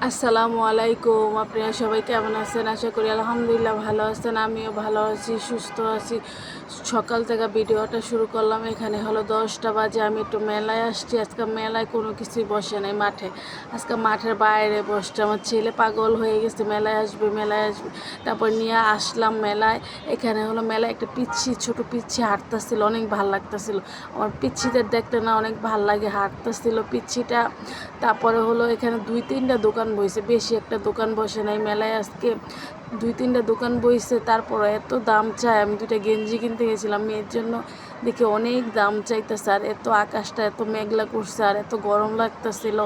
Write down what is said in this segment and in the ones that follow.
আসসালামু আলাইকুম। আপনারা সবাই কেমন আছেন? আশা করি আলহামদুলিল্লাহ ভালো আছেন। আমিও ভালো আছি, সুস্থ আছি। সকাল থেকে ভিডিওটা শুরু করলাম। এখানে হলো 10টা বাজে। আমি একটু মেলায় আসছি। আজকে মেলায় কোনো কিছুই বসে নাই মাঠে। আজকে মাঠের বাইরে বসছে। আমার ছেলে পাগল হয়ে গেছে, মেলায় আসবে মেলায় আসবে। তারপর নিয়ে আসলাম মেলায়। এখানে হলো মেলায় একটা পিচ্ছি, ছোট পিচ্ছি হাঁটতেছিল, অনেক ভাল লাগতেছিল। আমার পিচ্ছিদের দেখতে না অনেক ভাল লাগে, হাঁটতেছিল পিচ্ছিটা। তারপরে হলো এখানে 2-3টা দোকান বইছে, বেশি একটা দোকান বসে নাই মেলায় আজকে। 2-3টা দোকান বইছে। তারপরে এত দাম চায়। আমি 2টা গেঞ্জি কিনতে গেছিলাম মেয়ের জন্য, দেখে অনেক দাম চাইতেছে। আর এত আকাশটা এত মেঘলা করছে আর এত গরম লাগতেছিল।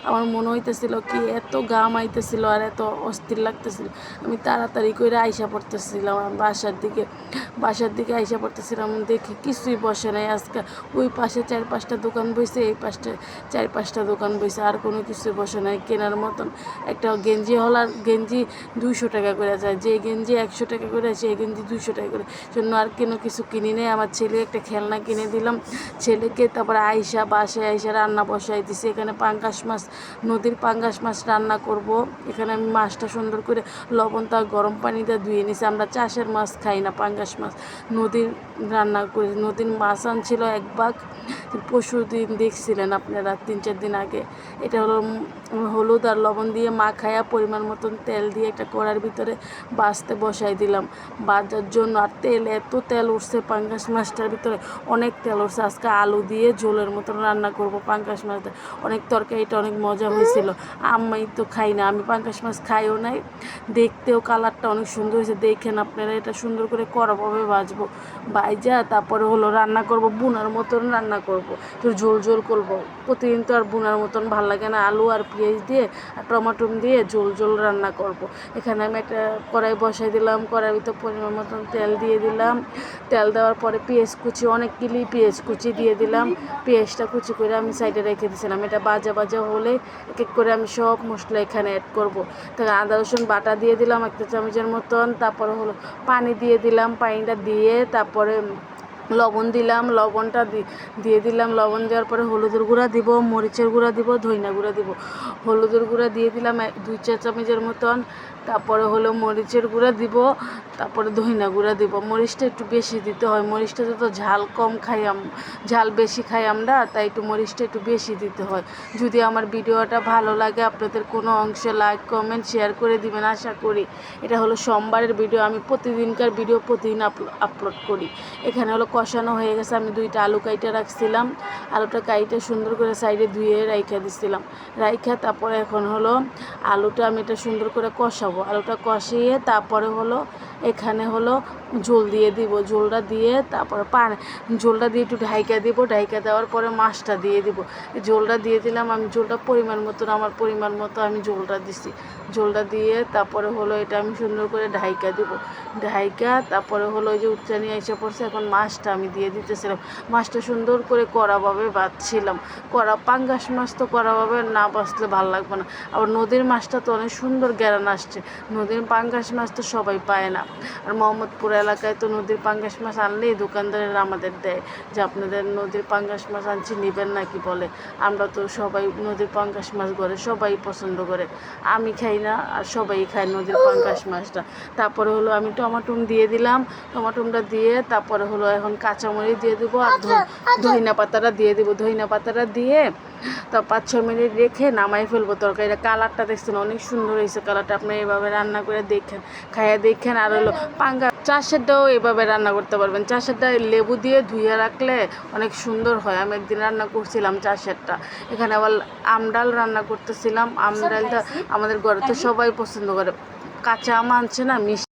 আমার মনে হইতেছিল কি এত ঘাম আইতেছিল আর এত অস্থির লাগতেছিল। আমি তাড়াতাড়ি করে আইসা পড়তেছিলাম বাসার দিকে আইসা পড়তেছিলাম। দেখি কিছুই বসে নাই আজকে। ওই পাশে 4-5টা দোকান বইছে, এই পাশে 4-5টা দোকান বইছে, আর কোনো কিছু বসে নাই কেনার মতন। একটা গেঞ্জি হলার গেঞ্জি 200 টাকা করে যায়, যে গেঞ্জি 100 টাকা করে সেই গেঞ্জি 200 টাকা করে। জন্য আর কিছু কিনি নেই। আমার ছেলে একটা খেলনা কিনে দিলাম ছেলেকে। তারপরে বাসায় আইসা রান্না বসাই দিছি। এখানে পাঙ্গাস মাছ, নদীর পাঙ্গাস মাছ রান্না করব। এখানে আমি মাছটা সুন্দর করে লবণটা গরম পানিতে ধুয়ে নিছি। আমরা চাষের মাছ খাই না, পাঙ্গাস মাছ নদীর রান্না করি। নদীর মাছ আনছিল এক ভাগ, পরশু দিন দেখছিলেন আপনারা, 3-4 দিন আগে। এটা হলো হলুদ আর লবণ দিয়ে মাখায়া পরিমাণ মতন তেল দিয়ে একটা কড়ার ভিতরে বাছতে বসাই দিলাম বাজার জন্য। আর এত তেল উঠছে পাঙ্গাস মাছটার ভিতরে, অনেক তেল উঠছে। আজকে আলু দিয়ে ঝোলের মতন রান্না করব পাঙ্গাস মাছটা। অনেক তরকারিটা অনেক মজা হয়েছিল। আমি তো খাই না, আমি পাঙ্গাস মাছ খাইও নাই। দেখতেও কালারটা অনেক সুন্দর হয়েছে। দেখেন আপনারা, এটা সুন্দর করে কড়াভাবে ভাজবো। ভাইজা তারপরে হলো রান্না করব, বুনার মতন রান্না করব, একটু ঝোল ঝোল করব। প্রতিদিন তো আর বুনার মতন ভাল লাগে না। আলু আর পেঁয়াজ দিয়ে আর টমেটো দিয়ে ঝোল ঝোল রান্না করব। এখানে আমি একটা কড়াই বসাই দিলাম। কড়াইয়ের ভিতর পরিমাণ মতন তেল দিয়ে দিলাম। তেল দেওয়ার পরে পেঁয়াজ কুচি, অনেকগুলি পেঁয়াজ কুচি দিয়ে দিলাম। পেঁয়াজটা কুচি করে আমি সাইডে রেখে দিয়েছিলাম। এটা ভাজা হলে এক এক করে আমি সব মশলা এখানে অ্যাড করব। তাহলে আদা রসুন বাটা দিয়ে দিলাম 1 চামচের মতন। তারপরে হলো পানি দিয়ে দিলাম। পানিটা দিয়ে তারপরে লবণ দিলাম। লবণটা দিয়ে দিলাম। লবণ দেওয়ার পরে হলুদের গুঁড়া দিব, মরিচের গুঁড়া দিব, ধইনা গুঁড়া দিব। হলুদের গুঁড়া দিয়ে দিলাম 2-4 চামচের মতন। তারপরে হলো মরিচের গুঁড়া দিব, তারপরে ধইনা গুঁড়া দিব। মরিচটা একটু বেশি দিতে হয়, মরিচটা তো ঝাল কম খাই, ঝাল বেশি খাই আমরা, তাই একটু মরিচটা একটু বেশি দিতে হয়। যদি আমার ভিডিওটা ভালো লাগে আপনাদের কোনো অংশে লাইক কমেন্ট শেয়ার করে দিবেন আশা করি। এটা হলো সোমবারের ভিডিও। আমি প্রতিদিনকার ভিডিও প্রতিদিন আপলোড করি। এখানে হলো কষানো হয়ে গেছে। আমি 2টা আলু কাইটে রাখছিলাম, আলুটা কাইটে সুন্দর করে সাইডে ধুয়ে রাইখা দিছিলাম। তারপরে এখন হলো আলুটা আমি এটা সুন্দর করে কষাবো। আলুটা কষিয়ে তারপরে হলো এখানে হলো ঝোল দিয়ে দিব। ঝোলটা দিয়ে তারপরে ঝোলটা দিয়ে একটু ঢাইকা দিব। ঢাইকা দেওয়ার পরে মাছটা দিয়ে দিব। ঝোলটা দিয়ে দিলাম। আমি ঝোলটা আমার পরিমাণ মতো আমি ঝোলটা দিছি। ঝোলটা দিয়ে তারপরে হলো এটা আমি সুন্দর করে ঢাইকা দিব। ঢাইকা তারপরে হলো ওই যে উচ্চানি এসে পড়ছে, এখন মাছটা আমি দিয়ে দিতেছিলাম। মাছটা সুন্দর করে কড়াভাবে ভাজছিলাম। পাঙ্গাস মাছ তো কড়াভাবে না ভাজলে ভালো লাগবে না। আবার নদীর মাছটা তো অনেক সুন্দর গ্যারান আসছে। নদীর পাঙ্গাস মাছ তো সবাই পায় না। আর মোহাম্মদপুর এলাকায় তো নদীর পাঙ্গাস মাছ আনলেই দোকানদারেরা আমাদের দেয় যে আপনাদের নদীর পাঙ্গাস মাছ আনছি, নেবেন নাকি বলে। আমরা তো সবাই নদীর পাঙ্গাস মাছ ঘরে সবাই পছন্দ করে। আমি খাই না, আর সবাই খায় নদীর পাঙ্গাস মাছটা। তারপরে হলো আমি টমাটুম দিয়ে দিলাম। টমাটুমটা দিয়ে তারপরে হলো এখন কাঁচামরিচ দিয়ে দেবো আর ধইনা পাতাটা দিয়ে দেবো। ধইনা পাতাটা দিয়ে তা 5-6 মিনিট রেখে নামাই ফেলবো তরকারিটা। কালারটা দেখছেন অনেক সুন্দর হয়েছে কালারটা। আপনি এভাবে রান্না করে দেখেন, খাইয়া দেখেন। আর হলো চাষেরটাও এভাবে রান্না করতে পারবেন। চাষেরটা লেবু দিয়ে ধুয়ে রাখলে অনেক সুন্দর হয়। আমি একদিন রান্না করছিলাম চাষেরটা। এখানে আবার আমডাল রান্না করতেছিলাম। আমডালটা আমাদের ঘরে তো সবাই পছন্দ করে। কাঁচা আম আনছে না, মিষ্টি